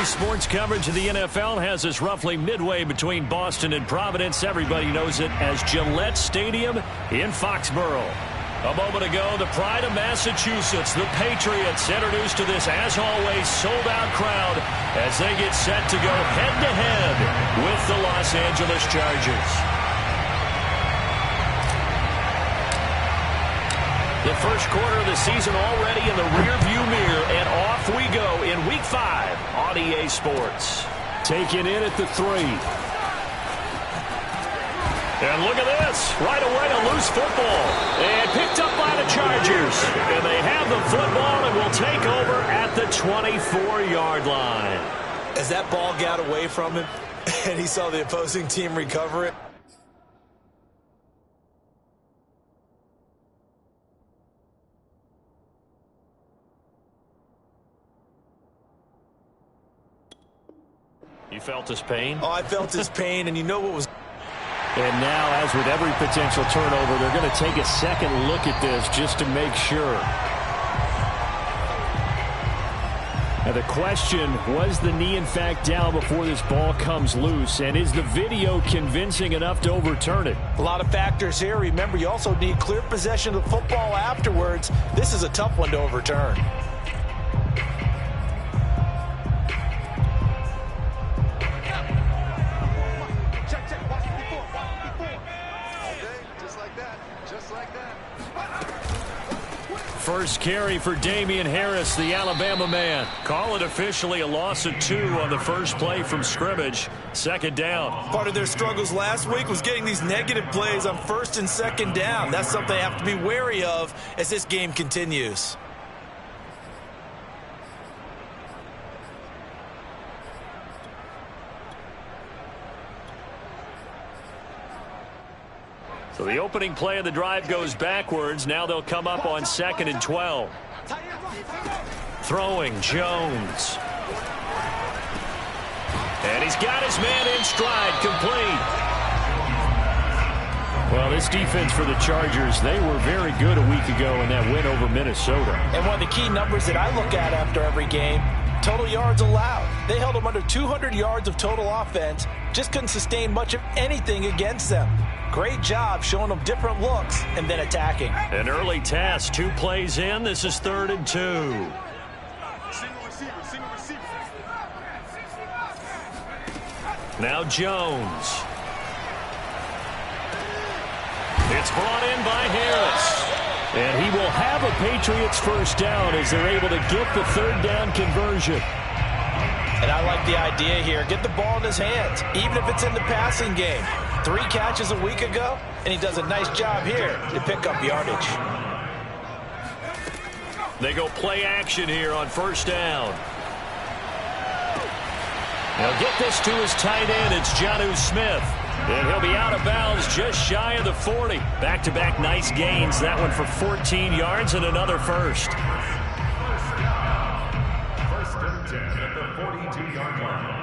sports coverage of the NFL has us roughly midway between Boston and Providence. Everybody knows it as Gillette Stadium in Foxborough. A moment ago, the pride of Massachusetts, the Patriots, introduced to this, as always, sold-out crowd as they get set to go head-to-head with the Los Angeles Chargers. The first quarter of the season already in the rearview mirror, and off we go in Week 5 on EA Sports. Taken in at the 3. And look at this. Right away, a loose football. And picked up by the Chargers. And they have the football and will take over at the 24-yard line. As that ball got away from him and he saw the opposing team recover it. You felt his pain? Oh, I felt his pain, and you know what was... And now, as with every potential turnover, they're going to take a second look at this just to make sure. Now the question, was the knee in fact down before this ball comes loose? And is the video convincing enough to overturn it? A lot of factors here. Remember, you also need clear possession of the football afterwards. This is a tough one to overturn. First carry for Damian Harris, the Alabama man. Call it officially a loss of 2 on the first play from scrimmage. Second down. Part of their struggles last week was getting these negative plays on first and second down. That's something they have to be wary of as this game continues. So the opening play of the drive goes backwards. Now they'll come up on 2nd and 12. Throwing, Jones. And he's got his man in stride, complete. Well, this defense for the Chargers, they were very good a week ago in that win over Minnesota. And one of the key numbers that I look at after every game, total yards allowed. They held them under 200 yards of total offense, just couldn't sustain much of anything against them. Great job showing them different looks and then attacking. An early task, 2 plays in. This is 3rd and 2. Now Jones. It's brought in by Harris. And he will have a Patriots first down as they're able to get the 3rd down conversion. And I like the idea here. Get the ball in his hands, even if it's in the passing game. 3 catches a week ago, and he does a nice job here to pick up yardage. They go play action here on first down. He'll get this to his tight end. It's Jonnu Smith. And he'll be out of bounds just shy of the 40. Back-to-back nice gains. That one for 14 yards and another first. First and 10 at the 42-yard line.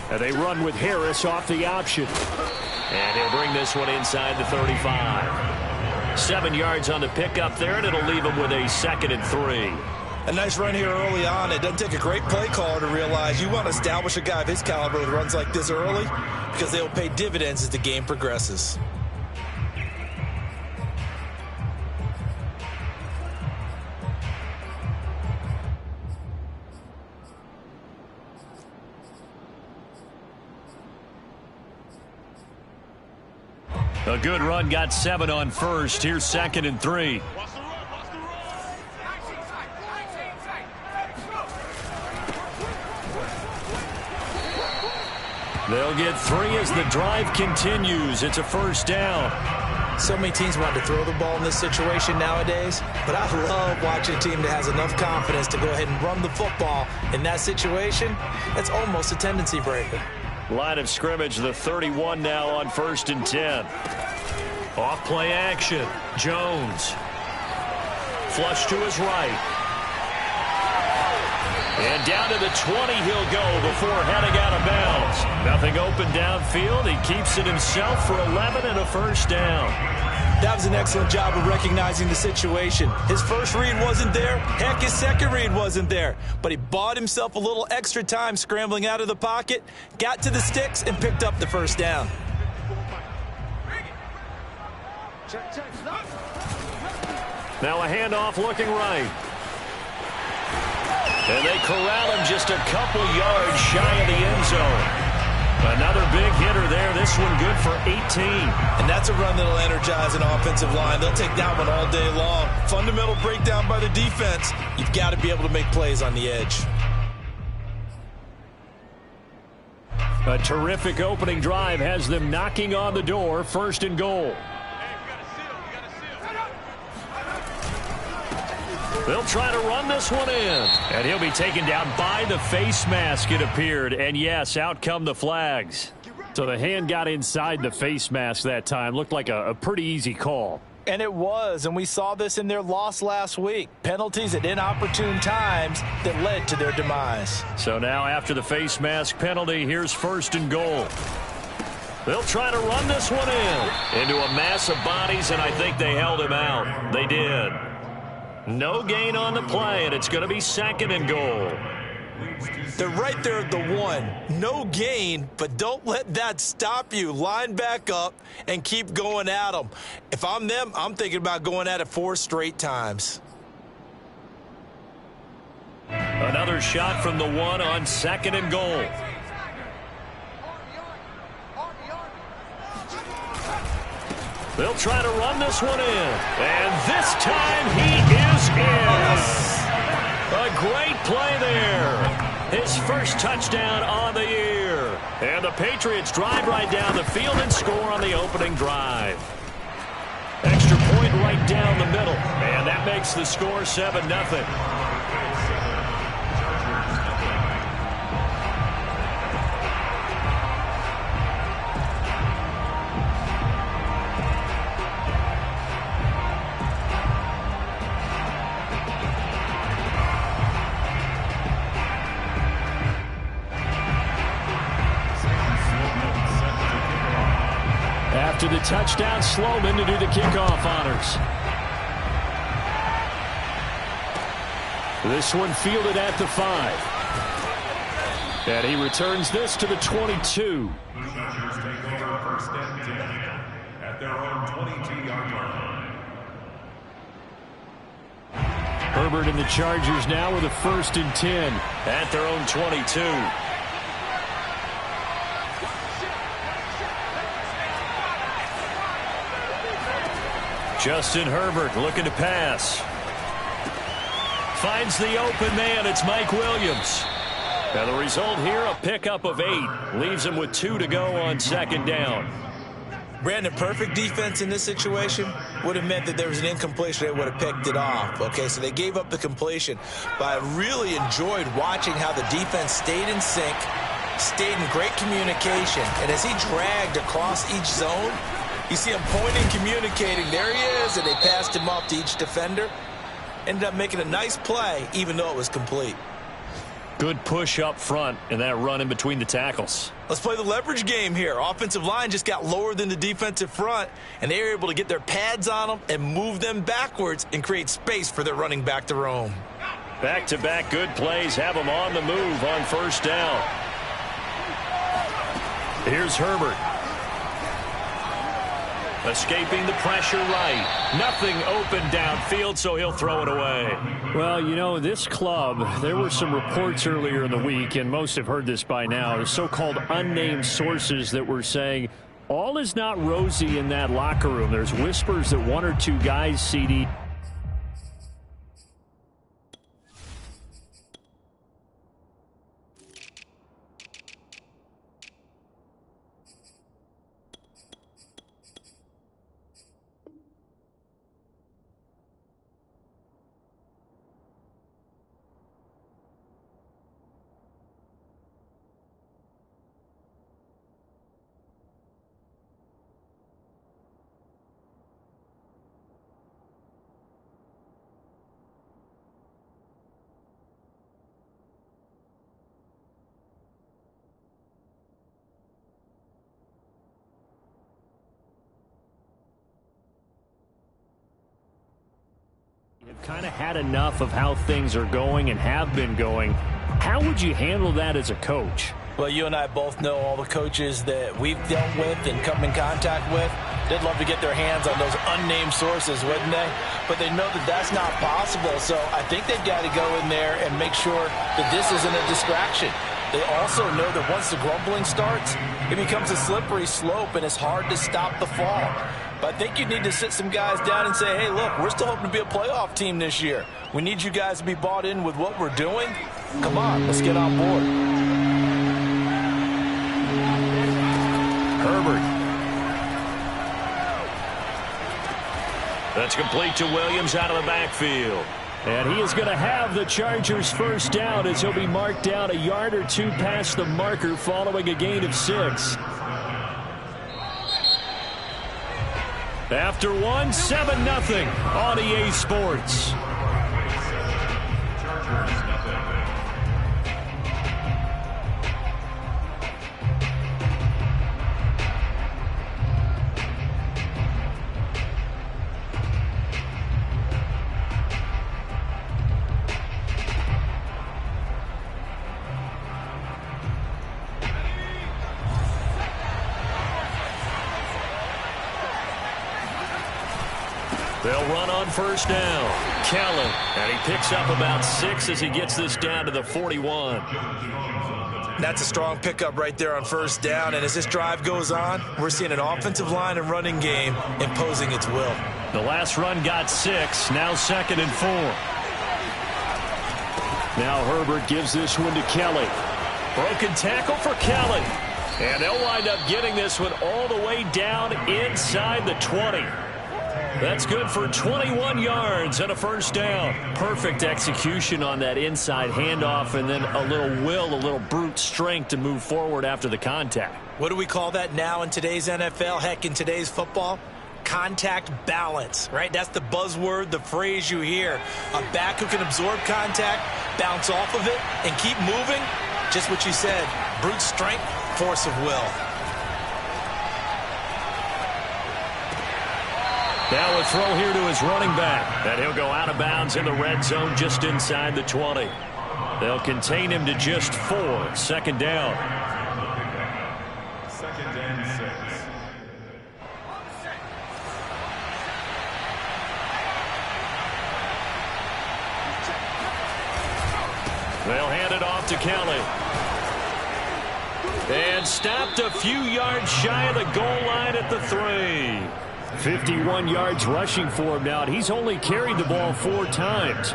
And they run with Harris off the option. And he'll bring this one inside the 35. 7 yards on the pickup there, and it'll leave him with a 2nd and 3. A nice run here early on. It doesn't take a great play caller to realize you want to establish a guy of his caliber with runs like this early because they'll pay dividends as the game progresses. A good run, got 7 on first. Here's 2nd and 3. They'll get 3 as the drive continues. It's a first down. So many teams want to throw the ball in this situation nowadays, but I love watching a team that has enough confidence to go ahead and run the football. In that situation, that's almost a tendency breaker. Line of scrimmage, the 31 now on 1st and 10. Off play action. Jones. Flush to his right. And down to the 20 he'll go before heading out of bounds. Nothing open downfield. He keeps it himself for 11 and a first down. That was an excellent job of recognizing the situation. His first read wasn't there. Heck, his second read wasn't there. But he bought himself a little extra time scrambling out of the pocket, got to the sticks, and picked up the first down. Now a handoff looking right. And they corral him just a couple yards shy of the end zone. Another big hitter there. This one good for 18. And that's a run that'll energize an offensive line. They'll take that one all day long. Fundamental breakdown by the defense. You've got to be able to make plays on the edge. A terrific opening drive has them knocking on the door. First and goal. They'll try to run this one in. And he'll be taken down by the face mask, it appeared. And yes, out come the flags. So the hand got inside the face mask that time. Looked like a pretty easy call. And it was, and we saw this in their loss last week. Penalties at inopportune times that led to their demise. So now after the face mask penalty, here's first and goal. They'll try to run this one in. Into a mass of bodies, and I think they held him out. They did. No gain on the play, and it's going to be second and goal. They're right there at the one. No gain, but don't let that stop you. Line back up and keep going at them. If I'm them, I'm thinking about going at it 4 straight times. Another shot from the one on second and goal. They'll try to run this one in. And this time he is in. A great play there. His first touchdown on the year. And the Patriots drive right down the field and score on the opening drive. Extra point right down the middle. And that makes the score 7-0. After the touchdown, Sloman to do the kickoff honors. This one fielded at the 5. And he returns this to the 22. The Chargers take over first and 10 at their own 22-yard line. Herbert and the Chargers now with a first and 10. At their own 22. Justin Herbert looking to pass. Finds the open man. It's Mike Williams. And the result here, a pickup of 8. Leaves him with 2 to go on second down. Brandon, perfect defense in this situation would have meant that there was an incompletion. They would have picked it off. Okay, so they gave up the completion. But I really enjoyed watching how the defense stayed in sync, stayed in great communication. And as he dragged across each zone, you see him pointing, communicating. There he is, and they passed him off to each defender. Ended up making a nice play, even though it was complete. Good push up front and that run in between the tackles. Let's play the leverage game here. Offensive line just got lower than the defensive front, and they were able to get their pads on them and move them backwards and create space for their running back to roam. Back-to-back good plays have them on the move on first down. Here's Herbert. Escaping the pressure right. Nothing open downfield, so he'll throw it away. Well, you know, this club, there were some reports earlier in the week, and most have heard this by now, the so-called unnamed sources that were saying all is not rosy in that locker room. There's whispers that 1 or 2 guys, CD, kind of had enough of how things are going and have been going. How would you handle that as a coach? Well, you and I both know all the coaches that we've dealt with and come in contact with. They'd love to get their hands on those unnamed sources, wouldn't they? But they know that that's not possible, so I think they've got to go in there and make sure that this isn't a distraction. They also know that once the grumbling starts, it becomes a slippery slope, and it's hard to stop the fall. But I think you need to sit some guys down and say, hey, look, we're still hoping to be a playoff team this year. We need you guys to be bought in with what we're doing. Come on, let's get on board. Herbert. That's complete to Williams out of the backfield. And he is going to have the Chargers first down as he'll be marked down a yard or two past the marker following a gain of 6. After 7-0 on EA Sports. They'll run on first down. Kellen, and he picks up about 6 as he gets this down to the 41. That's a strong pickup right there on first down, and as this drive goes on, we're seeing an offensive line and running game imposing its will. The last run got 6, now 2nd and 4. Now Herbert gives this one to Kelly. Broken tackle for Kelly. And they'll wind up getting this one all the way down inside the 20. That's good for 21 yards and a first down. Perfect execution on that inside handoff, and then a little will, a little brute strength to move forward after the contact. What do we call that now in today's NFL? Heck, in today's football? Contact balance, right? That's the buzzword, the phrase you hear. A back who can absorb contact, bounce off of it, and keep moving. Just what you said, brute strength, force of will. Now a throw here to his running back. And he'll go out of bounds in the red zone just inside the 20. They'll contain him to just 4. 2nd down. 2nd and 6. They'll hand it off to Kelly. And stopped a few yards shy of the goal line at the 3. 51 yards rushing for him now, and he's only carried the ball 4 times.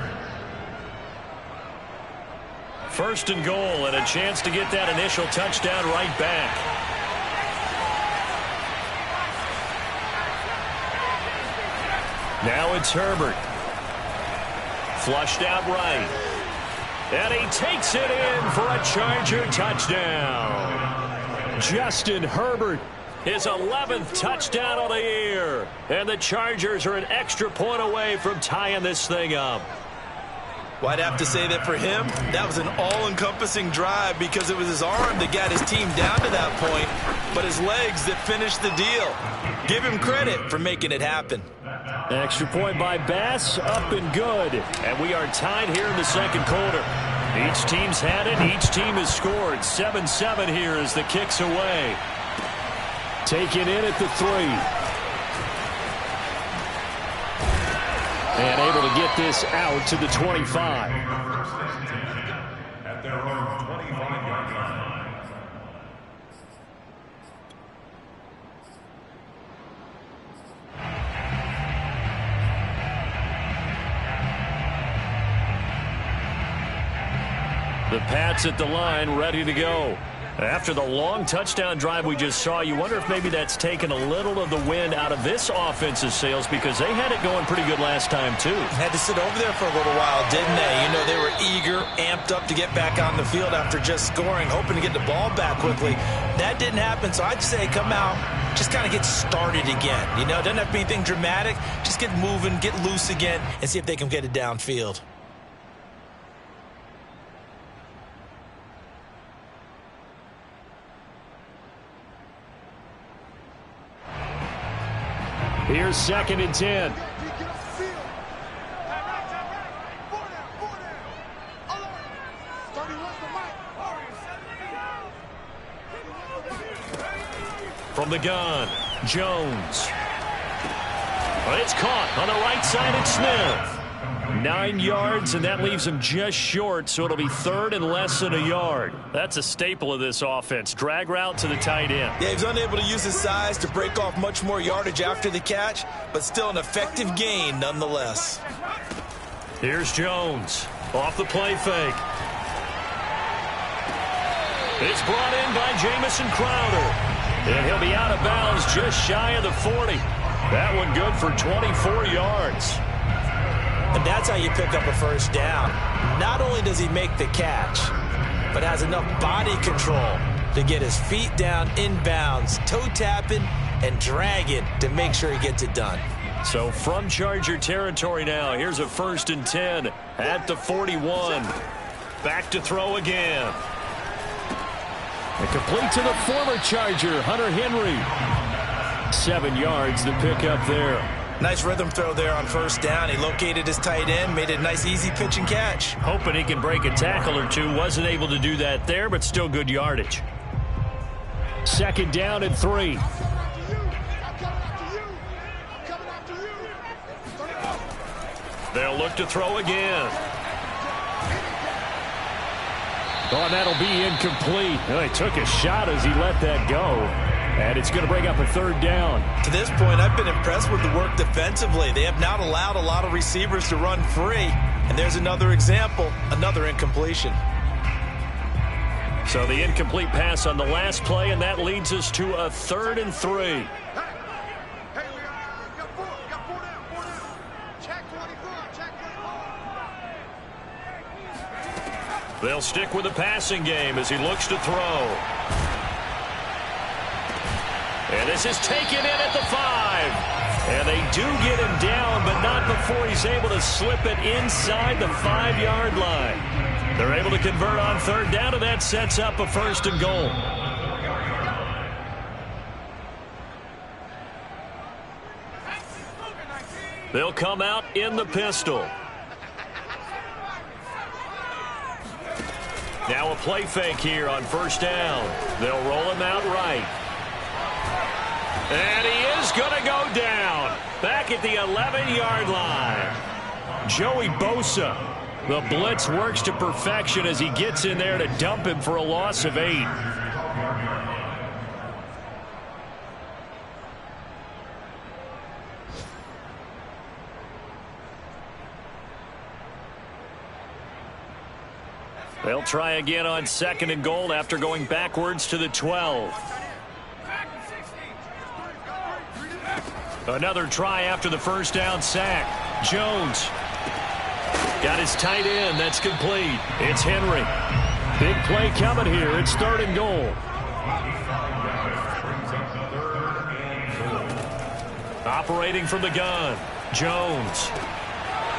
1st and goal, and a chance to get that initial touchdown right back. Now it's Herbert. Flushed out right. And he takes it in for a Charger touchdown. Justin Herbert. His 11th touchdown of the year. And the Chargers are an extra point away from tying this thing up. Well, I'd have to say that for him, that was an all-encompassing drive because it was his arm that got his team down to that point, but his legs that finished the deal. Give him credit for making it happen. Extra point by Bass, up and good. And we are tied here in the 2nd quarter. Each team's had it, each team has scored. 7-7 here as the kick's away. Taken in at the 3. And able to get this out to the 25. At their own 25-yard line. The Pats at the line, ready to go. After the long touchdown drive we just saw, you wonder if maybe that's taken a little of the wind out of this offense's sails because they had it going pretty good last time, too. Had to sit over there for a little while, didn't they? You know, they were eager, amped up to get back on the field after just scoring, hoping to get the ball back quickly. That didn't happen, so I'd say come out, just kind of get started again. You know, it doesn't have to be anything dramatic. Just get moving, get loose again, and see if they can get it downfield. Here's 2nd and 10. From the gun, Jones. It's caught on the right side at Smith. 9 yards, and that leaves him just short, so it'll be third and less than a yard. That's a staple of this offense. Drag route to the tight end. Yeah, he's unable to use his size to break off much more yardage after the catch, but still an effective gain nonetheless. Here's Jones off the play fake. It's brought in by Jamison Crowder, and he'll be out of bounds just shy of the 40. That one good for 24 yards. And that's how you pick up a first down. Not only does he make the catch, but has enough body control to get his feet down inbounds, toe tapping and dragging to make sure he gets it done. So from Charger territory now, here's a 1st and 10 at the 41. Back to throw again. And complete to the former Charger, Hunter Henry. 7 yards to pick up there. Nice rhythm throw there on first down. He located his tight end, made it a nice easy pitch and catch. Hoping he can break a tackle or two. Wasn't able to do that there, but still good yardage. 2nd down and 3. They'll look to throw again. Oh, and that'll be incomplete. Well, he took a shot as he let that go. And it's going to bring up a 3rd down. To this point, I've been impressed with the work defensively. They have not allowed a lot of receivers to run free. And there's another example, another incompletion. So the incomplete pass on the last play, and that leads us to a 3rd and 3. They'll stick with the passing game as he looks to throw. And this is taken in at the 5. And they do get him down, but not before he's able to slip it inside the 5-yard line. They're able to convert on 3rd down, and that sets up a 1st and goal. They'll come out in the pistol. Now a play fake here on 1st down. They'll roll him out right. And he is going to go down back at the 11-yard line. Joey Bosa. The blitz works to perfection as he gets in there to dump him for a loss of 8. They'll try again on 2nd and goal after going backwards to the 12. Another try after the 1st down sack. Jones got his tight end. That's complete. It's Henry. Big play coming here. It's 3rd and goal. Operating from the gun. Jones.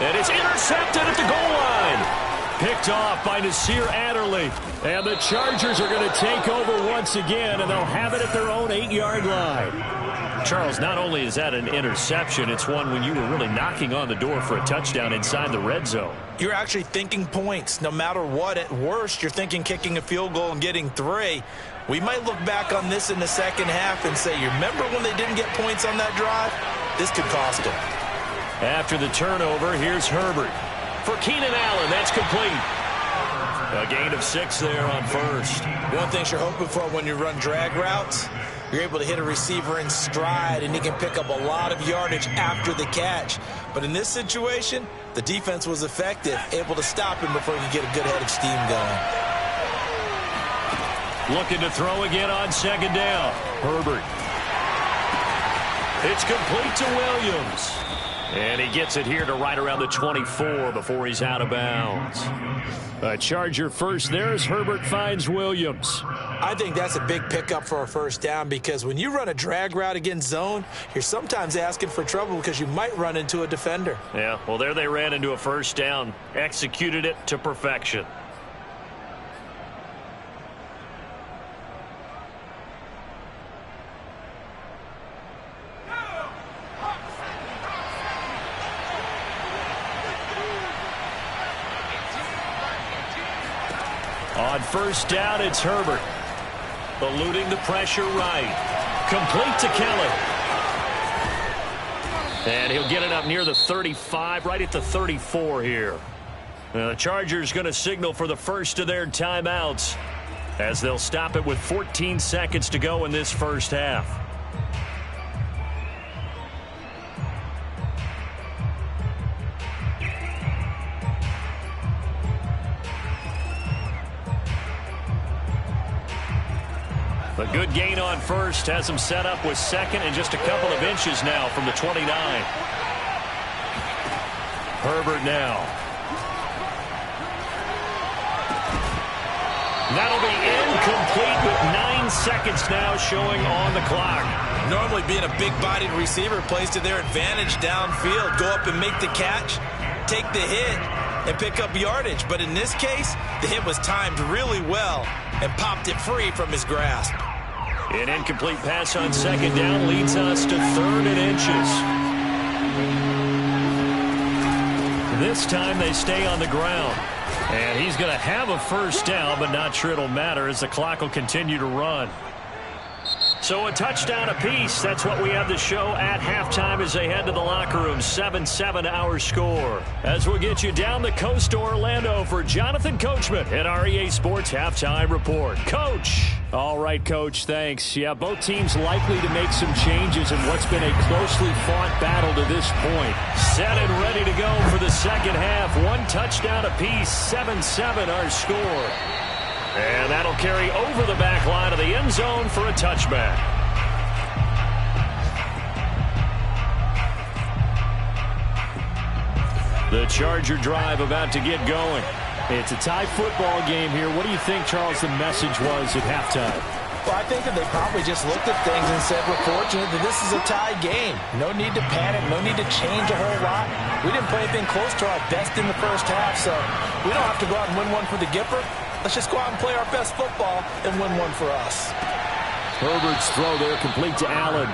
And it's intercepted at the goal line. Picked off by Nasir Adderley. And the Chargers are going to take over once again, and they'll have it at their own 8-yard line. Charles, not only is that an interception, it's one when you were really knocking on the door for a touchdown inside the red zone. You're actually thinking points. No matter what, at worst, you're thinking kicking a field goal and getting 3. We might look back on this in the second half and say, you remember when they didn't get points on that drive? This could cost them. After the turnover, here's Herbert. For Keenan Allen, that's complete. A gain of 6 there on 1st. One thing you're hoping for when you run drag routes, you're able to hit a receiver in stride, and he can pick up a lot of yardage after the catch. But in this situation, the defense was effective, able to stop him before he could get a good head of steam going. Looking to throw again on 2nd down. Herbert. It's complete to Williams. And he gets it here to right around the 24 before he's out of bounds. A Charger first there as Herbert finds Williams. I think that's a big pickup for a 1st down, because when you run a drag route against zone, you're sometimes asking for trouble because you might run into a defender. Yeah, well, there they ran into a 1st down, executed it to perfection. On 1st down, it's Herbert. Eluding the pressure right. Complete to Kelly. And he'll get it up near the 35, right at the 34 here. Now the Chargers going to signal for the first of their timeouts as they'll stop it with 14 seconds to go in this first half. A good gain on first has him set up with second and just a couple of inches now from the 29. Herbert now. That'll be incomplete with 9 seconds now showing on the clock. Normally being a big-bodied receiver plays to their advantage downfield. Go up and make the catch, take the hit, and pick up yardage. But in this case, the hit was timed really well and popped it free from his grasp. An incomplete pass on second down leads us to 3rd and inches. This time they stay on the ground. And he's going to have a first down, but not sure it'll matter as the clock will continue to run. So a touchdown apiece. That's what we have to show at halftime as they head to the locker room. 7-7 our score. As we'll get you down the coast to Orlando for Jonathan Coachman at our EA Sports Halftime Report. Coach. All right, Coach, thanks. Yeah, both teams likely to make some changes in what's been a closely fought battle to this point. Set and ready to go for the second half. 1 touchdown apiece. 7-7 our score. And that'll carry over the back line of the end zone for a touchback. The Charger drive about to get going. It's a tie football game here. What do you think, Charles, the message was at halftime? Well, I think that they probably just looked at things and said, we're fortunate that this is a tie game. No need to panic, no need to change a whole lot. We didn't play anything close to our best in the first half, so we don't have to go out and win one for the Gipper. Let's just go out and play our best football and win one for us. Herbert's throw there complete to Allen.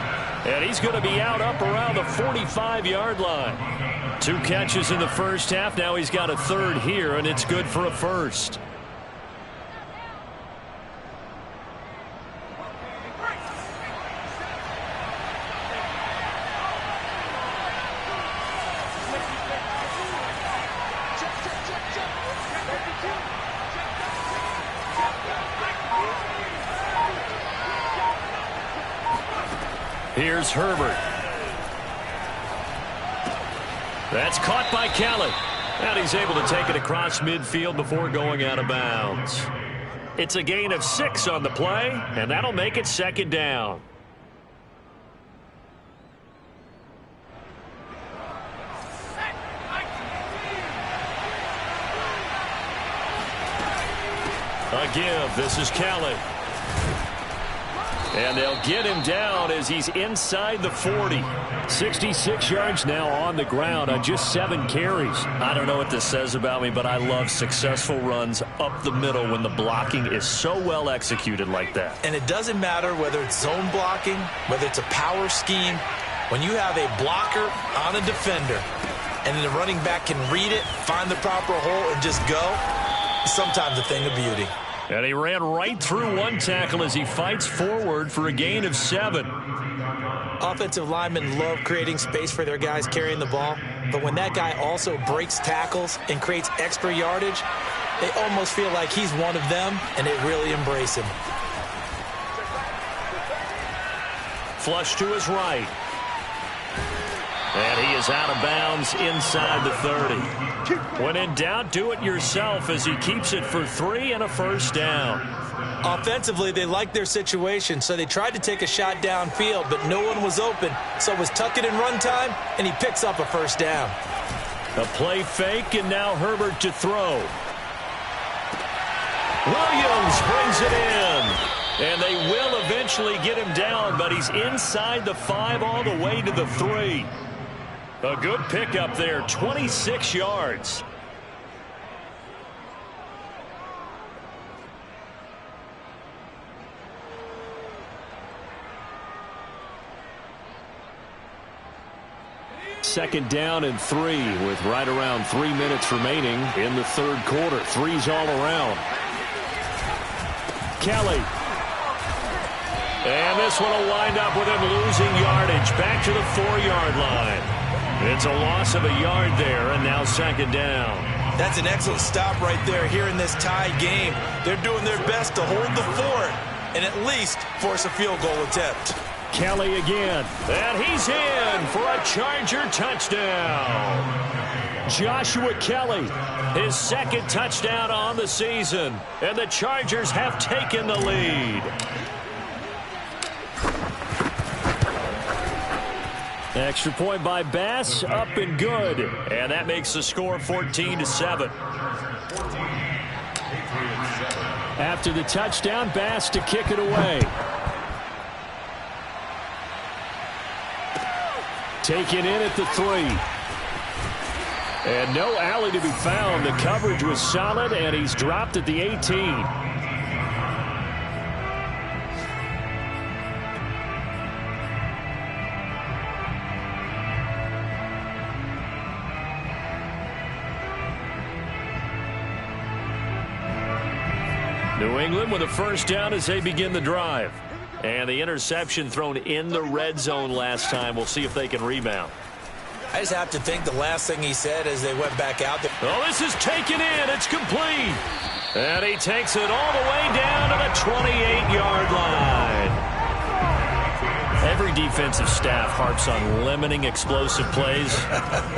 And he's going to be out up around the 45-yard line. 2 catches in the first half. Now he's got a 3rd here, and it's good for a first. Here's Herbert. That's caught by Kelly. And he's able to take it across midfield before going out of bounds. It's a gain of 6 on the play, and that'll make it second down. A give. This is Kelly. And they'll get him down as he's inside the 40. 66 yards now on the ground on just 7 carries. I don't know what this says about me, but I love successful runs up the middle when the blocking is so well executed like that. And it doesn't matter whether it's zone blocking, whether it's a power scheme. When you have a blocker on a defender and then the running back can read it, find the proper hole, and just go, it's sometimes a thing of beauty. And he ran right through 1 tackle as he fights forward for a gain of 7. Offensive linemen love creating space for their guys carrying the ball, but when that guy also breaks tackles and creates extra yardage, they almost feel like he's one of them, and they really embrace him. Flush to his right. And he is out of bounds inside the 30. When in doubt, do it yourself as he keeps it for 3 and a first down. Offensively, they liked their situation, so they tried to take a shot downfield, but no one was open. So it was tuck it in run time, and he picks up a first down. A play fake, and now Herbert to throw. Williams brings it in. And they will eventually get him down, but he's inside the 5 all the way to the 3. A good pickup there, 26 yards. Second down and 3 with right around 3 minutes remaining in the 3rd quarter. 3's all around. Kelly. And this one will wind up with him losing yardage back to the 4-yard line. It's a loss of a yard there, and now second down. That's an excellent stop right there here in this tie game. They're doing their best to hold the fort and at least force a field goal attempt. Kelly again, and he's in for a Charger touchdown. Joshua Kelly, his second touchdown on the season, and the Chargers have taken the lead. Extra point by Bass, up and good. And that makes the score 14-7. After the touchdown, Bass to kick it away. Taken in at the 3. And no alley to be found. The coverage was solid, and he's dropped at the 18. New England with a first down as they begin the drive. And the interception thrown in the red zone last time. We'll see if they can rebound. I just have to think the last thing he said as they went back out there. Oh, this is taken in. It's complete. And he takes it all the way down to the 28-yard line. Every defensive staff harps on limiting explosive plays.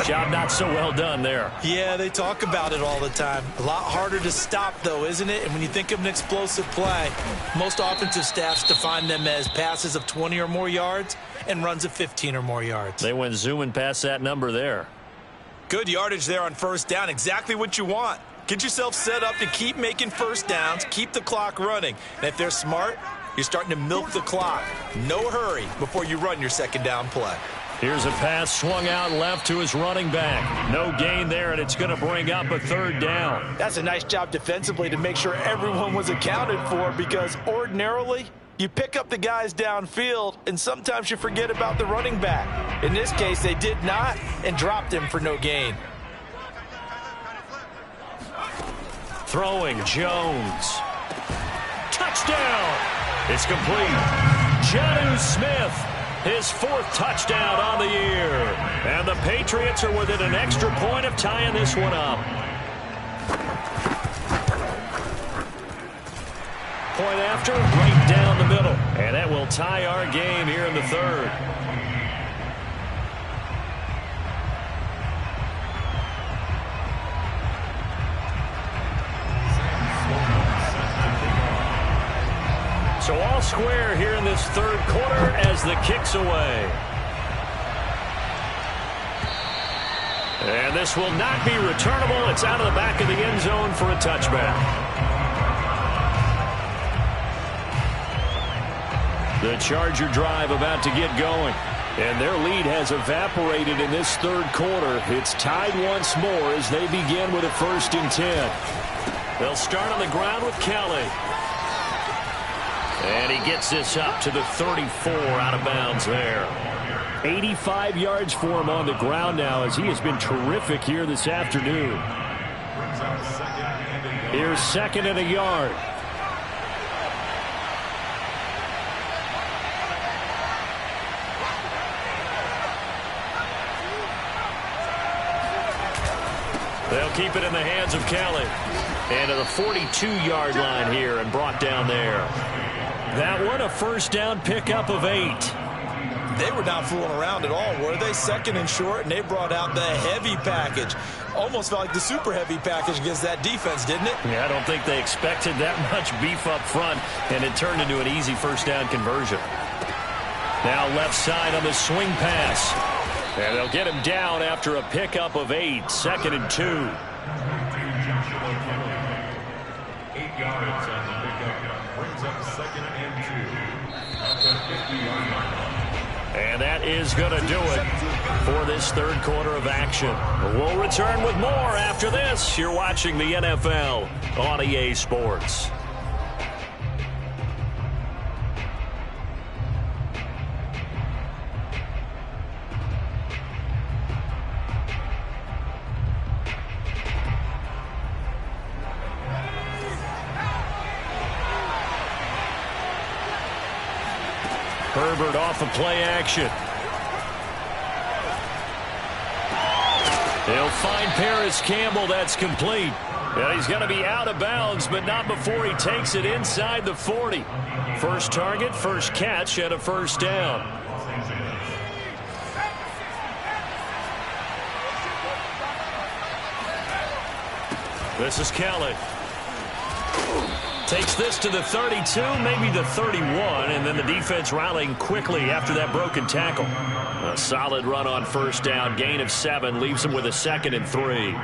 Job not so well done there. Yeah, they talk about it all the time. A lot harder to stop, though, isn't it? And when you think of an explosive play, most offensive staffs define them as passes of 20 or more yards and runs of 15 or more yards. They went zooming past that number there. Good yardage there on first down. Exactly what you want. Get yourself set up to keep making first downs, keep the clock running. And if they're smart, you're starting to milk the clock. No hurry before you run your second down play. Here's a pass swung out left to his running back. No gain there, and it's going to bring up a third down. That's a nice job defensively to make sure everyone was accounted for, because ordinarily you pick up the guys downfield and sometimes you forget about the running back. In this case, they did not and dropped him for no gain. Throwing Jones. Touchdown! It's complete. Jonnu Smith, his fourth touchdown on the year. And the Patriots are within an extra point of tying this one up. Point after, right down the middle. And that will tie our game here in the third. So all square here in this third quarter as the kick's away. And this will not be returnable. It's out of the back of the end zone for a touchback. The Charger drive about to get going. And their lead has evaporated in this third quarter. It's tied once more as they begin with a 1st and 10. They'll start on the ground with Kelly. And he gets this up to the 34 out of bounds there. 85 yards for him on the ground now as he has been terrific here this afternoon. Here's 2nd and a yard. They'll keep it in the hands of Kelly. And to the 42-yard line here and brought down there. That one a first down pickup of 8. They were not fooling around at all, were they? 2nd and short, and they brought out the heavy package. Almost felt like the super heavy package against that defense, didn't it? Yeah, I don't think they expected that much beef up front, and it turned into an easy first down conversion. Now left side on the swing pass. And they'll get him down after a pickup of 8. 2nd and 2. 8 yards on the pickup. Brings up 2nd and 2. And that is going to do it for this third quarter of action. We'll return with more after this. You're watching the NFL on EA Sports. Herbert off of play action. He'll find Paris Campbell. That's complete. And he's going to be out of bounds, but not before he takes it inside the 40. First target, first catch, and a first down. This is Kelly. Takes this to the 32, maybe the 31, and then the defense rallying quickly after that broken tackle. A solid run on first down, gain of 7, leaves him with a 2nd and 3.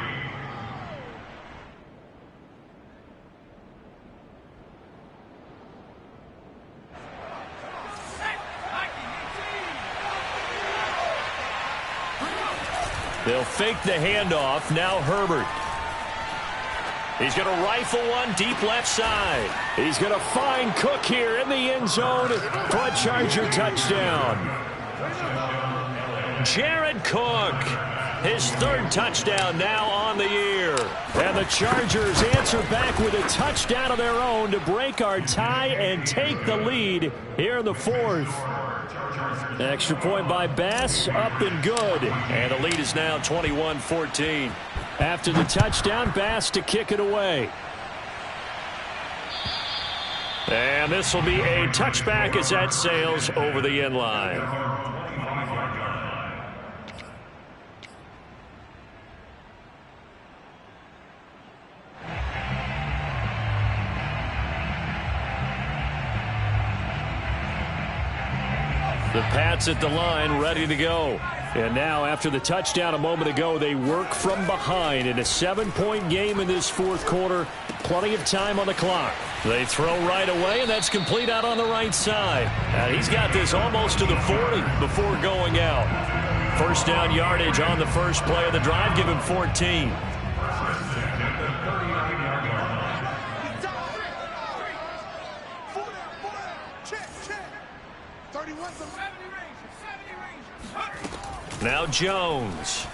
They'll fake the handoff. Now Herbert. He's going to rifle one deep left side. He's going to find Cook here in the end zone for a Charger touchdown. Jared Cook, his 3rd touchdown now on the year. And the Chargers answer back with a touchdown of their own to break our tie and take the lead here in the 4th. Extra point by Bass, up and good. And the lead is now 21-14. After the touchdown, Bass to kick it away. And this will be a touchback as that sails over the end line. The Pats at the line, ready to go. And now, after the touchdown a moment ago, they work from behind in a 7-point game in this 4th quarter. Plenty of time on the clock. They throw right away, and that's complete out on the right side. And he's got this almost to the 40 before going out. First down yardage on the first play of the drive. Give him 14. Now Jones.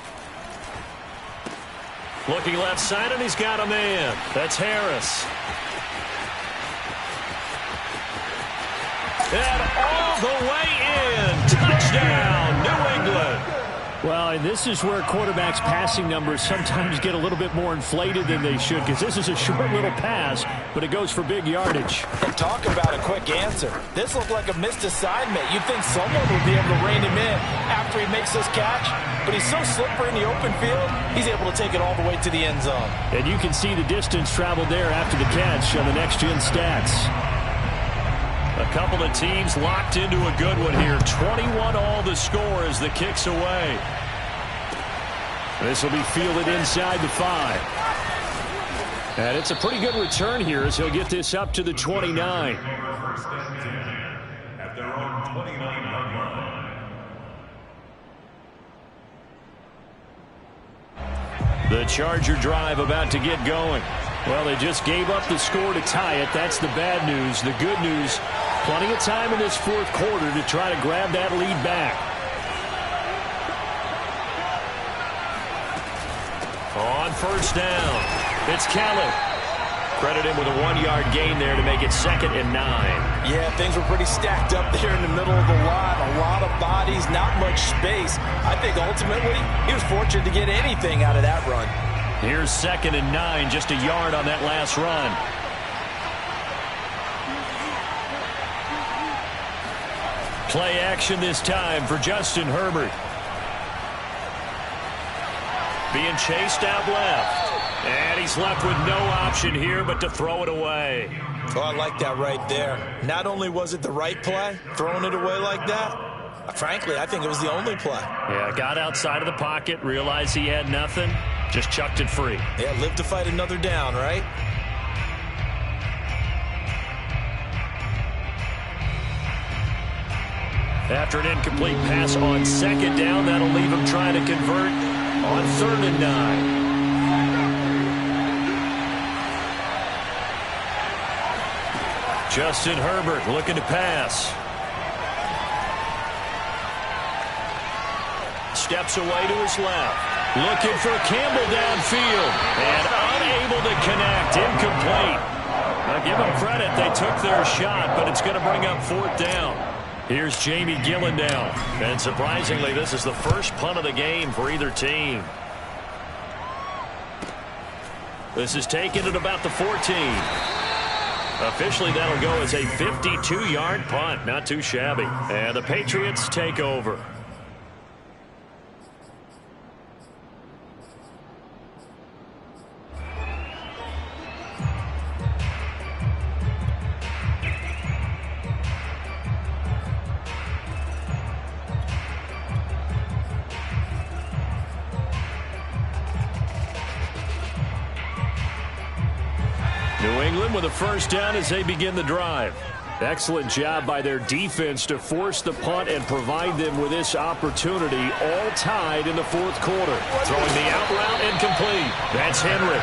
Looking left side, and he's got a man. That's Harris. And all the way in. Touchdown, New England. Well, and this is where quarterbacks' passing numbers sometimes get a little bit more inflated than they should, because this is a short little pass, but it goes for big yardage. And talk about a quick answer. This looked like a missed assignment. You'd think someone would be able to rein him in after he makes this catch, but he's so slippery in the open field, he's able to take it all the way to the end zone. And you can see the distance traveled there after the catch on the next-gen stats. A couple of teams locked into a good one here. 21 all the score as the kick's away. This will be fielded inside the 5. And it's a pretty good return here as he'll get this up to the 29. First and 10 at their own 29-yard line. The Charger drive about to get going. Well, they just gave up the score to tie it. That's the bad news. The good news, plenty of time in this 4th quarter to try to grab that lead back. On first down, it's Kelly. Credit him with a 1-yard gain there to make it 2nd and 9. Yeah, things were pretty stacked up there in the middle of the lot. A lot of bodies, not much space. I think ultimately he was fortunate to get anything out of that run. Here's 2nd and 9, just a yard on that last run. Play action this time for Justin Herbert. Being chased out left. And he's left with no option here but to throw it away. Oh, I like that right there. Not only was it the right play, throwing it away like that, frankly, I think it was the only play. Yeah, got outside of the pocket, realized he had nothing, just chucked it free. Yeah, live to fight another down, right? After an incomplete pass on 2nd down, that'll leave him trying to convert on 3rd and 9. Justin Herbert looking to pass. Steps away to his left. Looking for Campbell downfield. And unable to connect. Incomplete. Now give them credit. They took their shot, but it's going to bring up 4th down. Here's Jamie Gillendale. And surprisingly, this is the first punt of the game for either team. This is taken at about the 14. Officially, that'll go as a 52-yard punt. Not too shabby. And the Patriots take over. New England with a first down as they begin the drive. Excellent job by their defense to force the punt and provide them with this opportunity, all tied in the fourth quarter. Throwing the out route incomplete. That's Henry.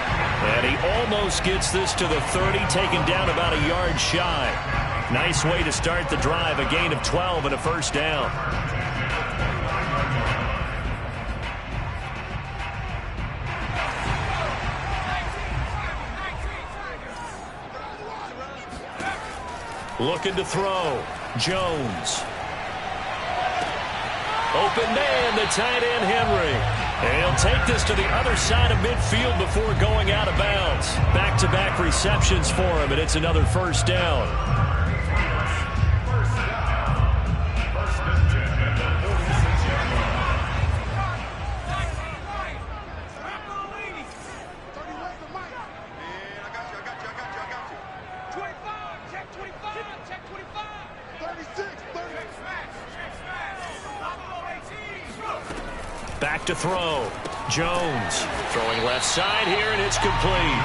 And he almost gets this to the 30, taken down about a yard shy. Nice way to start the drive, a gain of 12 and a first down. Looking to throw. Jones. Open man, the tight end Henry. And he'll take this to the other side of midfield before going out of bounds. Back-to-back receptions for him, and it's another first down. Back to throw. Jones throwing left side here, and it's complete.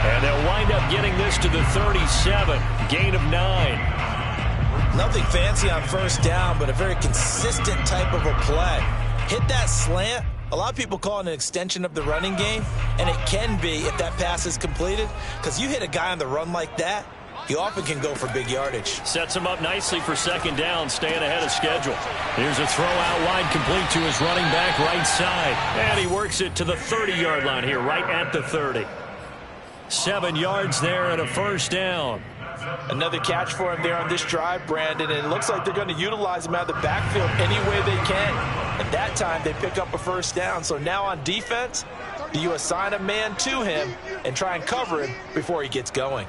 And they'll wind up getting this to the 37. Gain of 9. Nothing fancy on first down, but a very consistent type of a play. Hit that slant. A lot of people call it an extension of the running game, and it can be if that pass is completed, because you hit a guy on the run like that, you often can go for big yardage. Sets him up nicely for second down, staying ahead of schedule. Here's a throw out wide, complete to his running back right side. And he works it to the 30-yard line here, right at the 30. 7 yards there and a first down. Another catch for him there on this drive, Brandon, and it looks like they're going to utilize him out of the backfield any way they can. At that time, they pick up a first down. So now on defense, do you assign a man to him and try and cover him before he gets going?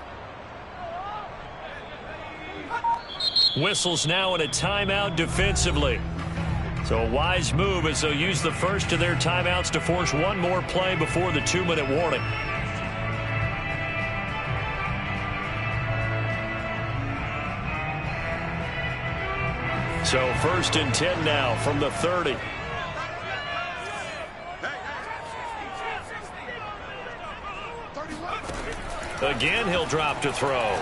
Whistles now in a timeout defensively. So a wise move as they'll use the first of their timeouts to force one more play before the 2-minute warning. So first and 10 now from the 30. Again, he'll drop to throw.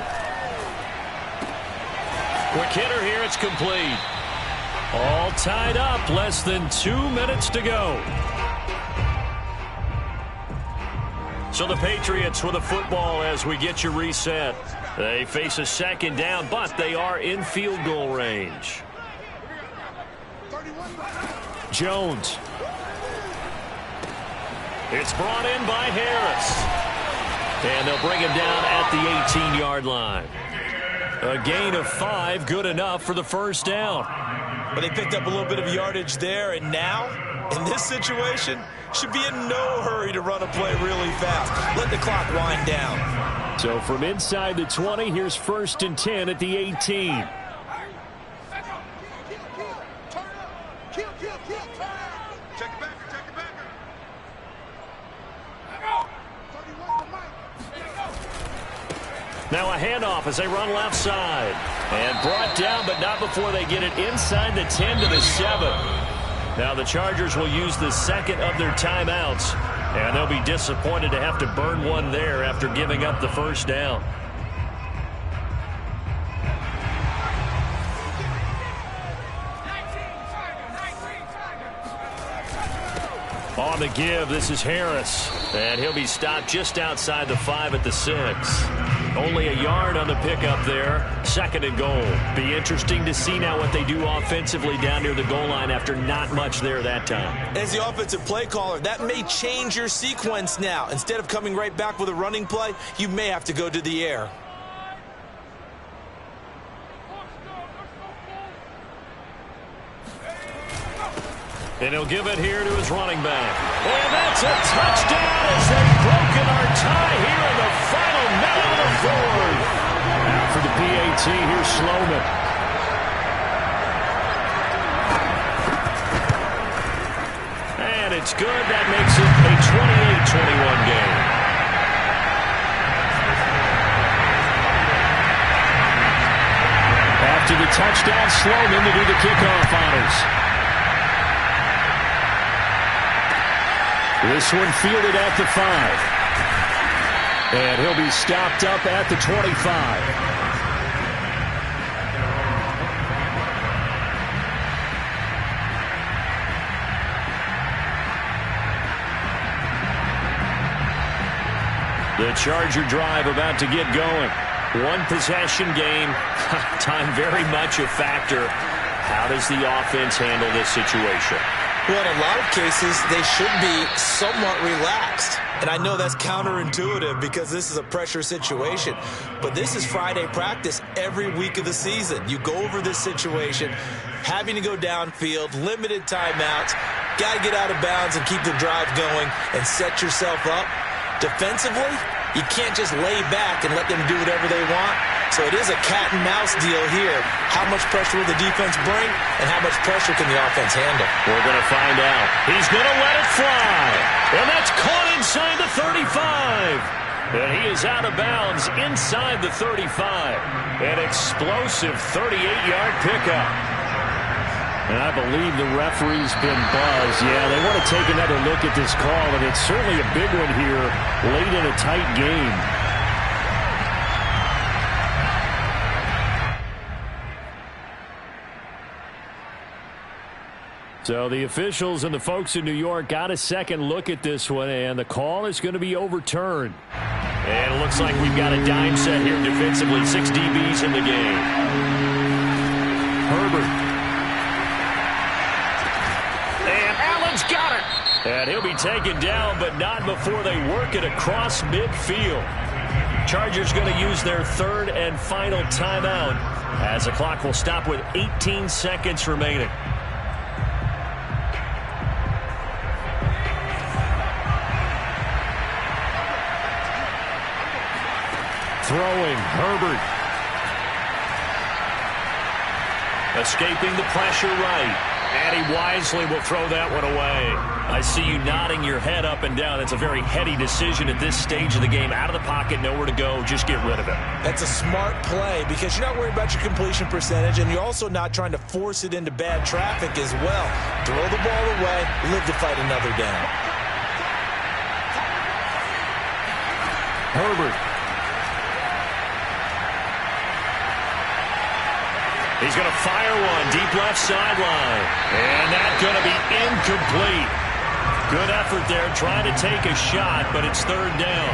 Quick hitter here, it's complete. All tied up, less than 2 minutes to go. So the Patriots with a football as we get you reset. They face a second down, but they are in field goal range. Jones. It's brought in by Harris. And they'll bring him down at the 18-yard line. A gain of 5, good enough for the first down. But they picked up a little bit of yardage there, and now, in this situation, should be in no hurry to run a play really fast. Let the clock wind down. So from inside the 20, here's first and 10 at the 18. Now a handoff as they run left side. And brought down, but not before they get it inside the 10 to the 7. Now the Chargers will use the second of their timeouts. And they'll be disappointed to have to burn one there after giving up the first down. On the give, this is Harris. And he'll be stopped just outside the 5 at the 6. Only a yard on the pickup there. Second and goal. Be interesting to see now what they do offensively down near the goal line after not much there that time. As the offensive play caller, that may change your sequence now. Instead of coming right back with a running play, you may have to go to the air. And he'll give it here to his running back. And that's a touchdown as they've broken our tie here in the final minute of the fourth. Now for the PAT, here's Sloman. And it's good. That makes it a 28-21 game. After the touchdown, Sloman to do the kickoff honors. This one fielded at the 5. And he'll be stopped up at the 25. The Charger drive about to get going. One possession game. Time very much a factor. How does the offense handle this situation? Well, in a lot of cases, they should be somewhat relaxed. And I know that's counterintuitive because this is a pressure situation. But this is Friday practice every week of the season. You go over this situation, having to go downfield, limited timeouts, got to get out of bounds and keep the drive going and set yourself up. Defensively, you can't just lay back and let them do whatever they want. So it is a cat and mouse deal here. How much pressure will the defense bring, and how much pressure can the offense handle? We're going to find out. He's going to let it fly. And that's caught inside the 35. And he is out of bounds inside the 35. An explosive 38-yard pickup. And I believe the referee's been buzzed. Yeah, they want to take another look at this call, and it's certainly a big one here late in a tight game. So the officials and the folks in New York got a second look at this one, and the call is going to be overturned. And it looks like we've got a dime set here defensively. 6 DBs in the game. Herbert. And Allen's got it. And he'll be taken down, but not before they work it across midfield. Chargers going to use their third and final timeout as the clock will stop with 18 seconds remaining. Throwing, Herbert. Escaping the pressure right. And he wisely will throw that one away. I see you nodding your head up and down. That's a very heady decision at this stage of the game. Out of the pocket, nowhere to go. Just get rid of it. That's a smart play because you're not worried about your completion percentage, and you're also not trying to force it into bad traffic as well. Throw the ball away, live to fight another down. Herbert. He's going to fire one deep left sideline. And that's going to be incomplete. Good effort there trying to take a shot, but it's third down.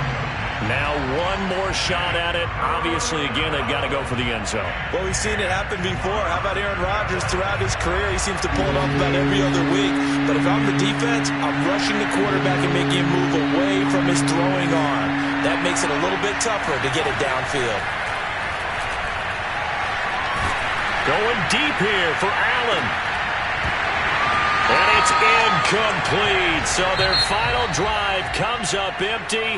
Now one more shot at it. Obviously, again, they've got to go for the end zone. Well, we've seen it happen before. How about Aaron Rodgers throughout his career? He seems to pull it off about every other week. But if I'm the defense, I'm rushing the quarterback and making him move away from his throwing arm. That makes it a little bit tougher to get it downfield. Going deep here for Allen. And it's incomplete. So their final drive comes up empty.